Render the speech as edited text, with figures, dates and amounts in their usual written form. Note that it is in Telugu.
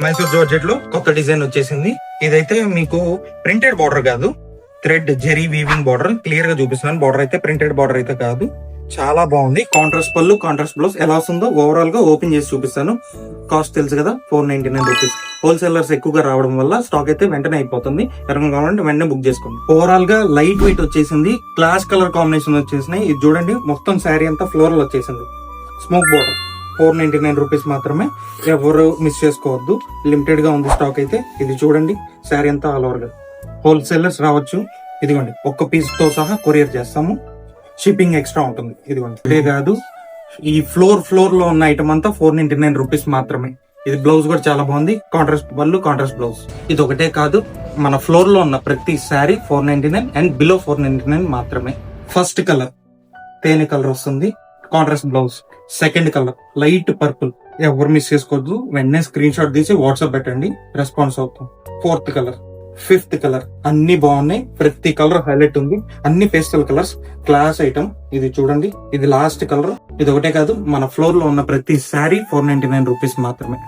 మైసూర్ జార్జెట్ లో కొత్త డిజైన్ వచ్చేసింది. ఇదైతే మీకు ప్రింటెడ్ బార్డర్ కాదు, thread zari weaving border. Clear గా చూపిస్తున్నాను, బార్డర్ అయితే ప్రింటెడ్ బార్డర్ అయితే కాదు. చాలా బాగుంది. కాంట్రాస్ట్ పళ్ళు, కాంట్రాస్ట్ బ్లౌజ్ ఎలా వస్తుందో ఓవరాల్ గా ఓపెన్ చేసి చూపిస్తాను. కాస్ట్ తెలుసు కదా, 499 రూపీస్. హోల్సేలర్స్ ఎక్కువగా రావడం వల్ల స్టాక్ అయితే వెంటనే అయిపోతుంది. ఎవరైనా కావాలంటే వెంటనే బుక్ చేసుకోండి. ఓవరాల్ గా లైట్ వెయిట్ వచ్చేసింది, క్లాస్ కలర్ కాంబినేషన్ వచ్చేసినాయి. ఇది చూడండి, మొత్తం శారీ అంతా ఫ్లోరల్ వచ్చేసింది. స్మోక్ బార్డర్ 499 రూపీస్ మాత్రమే. ఎవరు మిస్ చేసుకోవద్దు, లిమిటెడ్ గా ఉంది స్టాక్ అయితే. ఇది చూడండి, శారీ అంతా ఆల్ ఓవర్ గా. హోల్సేలర్స్ రావచ్చు. ఇదిగోండి, ఒక్క పీస్ తో సహా కొరియర్ చేస్తాము, షిప్పింగ్ ఎక్స్ట్రా ఉంటుంది. ఇదిగోండి, ఇదే కాదు, ఈ ఫ్లోర్ లో ఉన్న ఐటమ్ అంతా 499 రూపీస్ మాత్రమే. ఇది బ్లౌజ్ కూడా చాలా బాగుంది, కాంట్రాస్ట్ పళ్ళు, కాంట్రాస్ట్ బ్లౌజ్. ఇది ఒకటే కాదు, మన ఫ్లోర్ లో ఉన్న ప్రతి శారీ 499 అండ్ బిలో 499 మాత్రమే. ఫస్ట్ కలర్ తేనె కలర్ వస్తుంది, contrast blouse. Second colour light purple. ఎవరు మిస్ చేసుకోవద్దు, వెంటనే స్క్రీన్ షాట్ తీసి వాట్సాప్ పెట్టండి, రెస్పాన్స్ అవుతాం. Fourth colour, fifth colour. అన్ని బాగున్నాయి, ప్రతి కలర్ హైలైట్ ఉంది, అన్ని పేస్టల్ కలర్స్, క్లాస్ ఐటమ్. ఇది చూడండి, ఇది లాస్ట్ కలర్. ఇది ఒకటే కాదు, మన ఫ్లోర్ లో ఉన్న ప్రతి శారీ 499 రూపీస్ మాత్రమే.